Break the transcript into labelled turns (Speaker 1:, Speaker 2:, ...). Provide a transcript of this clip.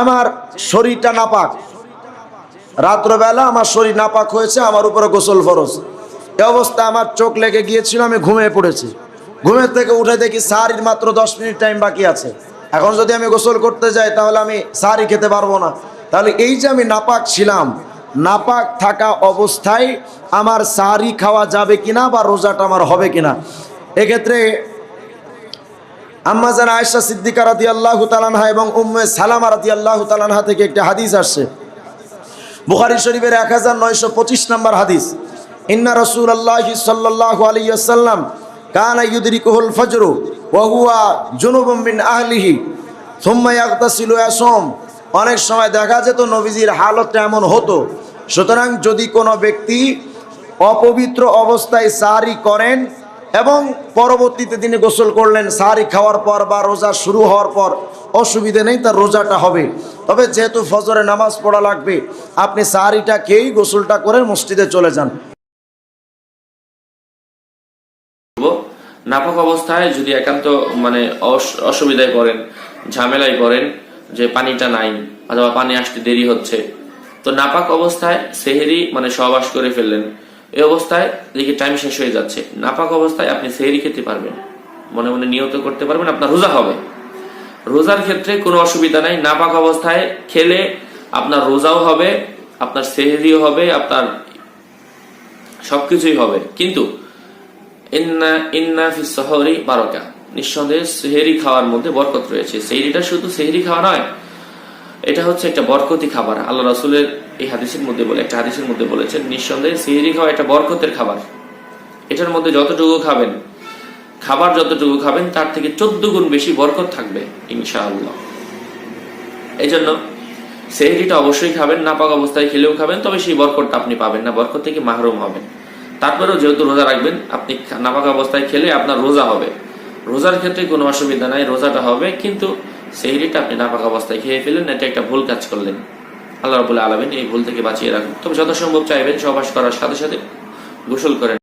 Speaker 1: আমার শরীরটা নাপাক, রাত্রবেলা আমার শরীর নাপাক হয়েছে, আমার উপরে গোসল ফরজ। এ অবস্থা আমার চোখ লেগে গিয়েছিল, আমি ঘুমিয়ে পড়েছি। ঘুমের থেকে উঠে দেখি সাহারির মাত্র 10 মিনিট টাইম বাকি আছে। এখন যদি আমি গোসল করতে যাই তাহলে আমি সাহারি খেতে পারবো না। তাহলে এই যে আমি নাপাক ছিলাম, নাপাক থাকা অবস্থায় আমার সাহারি খাওয়া যাবে কিনা বা রোজাটা আমার হবে কিনা, এক্ষেত্রে আম্মা জান আয়েশা সিদ্দিকা রাদিয়াল্লাহু তাআলা আনহা এবং উম্মে সালামা রাদিয়াল্লাহু তাআলা আনহা থেকে একটা হাদিস আসছে, বুখারী শরীফের 1925 নম্বর হাদিস। ইন্না রাসূলুল্লাহি সাল্লাল্লাহু আলাইহি ওয়াসাল্লাম কানা ইউদরিকুহুল ফজর ওয়া হুয়া জুনুবুম মিন আহলিহি সুম্মা ইয়াগতাসিলু ইয়াসুম। অনেক সময় দেখা যেত নবীজির হালতটা এমন হতো। সুতরাং যদি কোনো ব্যক্তি অপবিত্র অবস্থায় সাহারি করেন এবং পরবর্তীতে তিনি গোসল করলেন সাহারি খাওয়ার পর বা রোজা শুরু হওয়ার পর, অসুবিধে নেই, তার রোজাটা হবে। তবে যেহেতু ফজরে নামাজ পড়া লাগবে, আপনি সাহারিটা খেয়েই গোসলটা করে মসজিদে চলে যান।
Speaker 2: নাপাক অবস্থায় যদি একান্ত অসুবিধায় পড়েন, ঝামেলায় পড়েন যে পানিটা নাই অথবা পানি আসতে দেরি হচ্ছে, তো নাপাক অবস্থায় সেহেরি সহবাস করে ফেললেন, এই অবস্থায় দেখি টাইম শেষ হয়ে যাচ্ছে, নাপাক অবস্থায় আপনি সেহেরি খেতে পারবেন, মনে মনে নিয়ত করতে পারবেন, আপনার রোজা হবে। রোজার ক্ষেত্রে কোনো অসুবিধা নাই, নাপাক অবস্থায় খেলে আপনার রোজাও হবে, আপনার সেহেরিও হবে, আপনার সবকিছুই হবে। কিন্তু ইন্না ফিস সাহরি বারাকা, নিঃসন্দেহে সেহেরি খাওয়ার মধ্যে বরকত রয়েছে। সেহেরিটা শুধু সেহেরি খাওয়া নয়, এটা হচ্ছে একটা বরকতি খাবার। আল্লাহ রাসূলের এই হাদিসের মধ্যে একটা হাদিসের মধ্যে বলেছেন, নিঃসন্দেহে সেহেরি খাওয়া একটা বরকতের খাবার। এটার মধ্যে যতটুকু খাবেন, খাবার যতটুকু খাবেন তার থেকে 14 গুণ বেশি বরকত থাকবে ইনশাআল্লাহ। এই জন্য সেহেরিটা অবশ্যই খাবেন, নাপাক অবস্থায় খেলেও খাবেন, তবে সেই বরকতটা আপনি পাবেন না, বরকত থেকে মাহরুম হবেন। তারপরেও যেহেতু রোজা রাখবেন, আপনি নাপাক অবস্থায় খেলে আপনার রোজা হবে। রোজার ক্ষেত্রে কোনো অসুবিধা নাই, রোজাটা হবে, কিন্তু সেহরিটা আপনি নাপাক অবস্থায় খেয়ে ফেলেন, এটা একটা ভুল কাজ করলেন। আল্লাহ রাব্বুল আলামিন এই ভুল থেকে বাঁচিয়ে রাখুন। তবে যথাসম্ভব চাইবেন সহবাস করার সাথে সাথে গোসল করেন।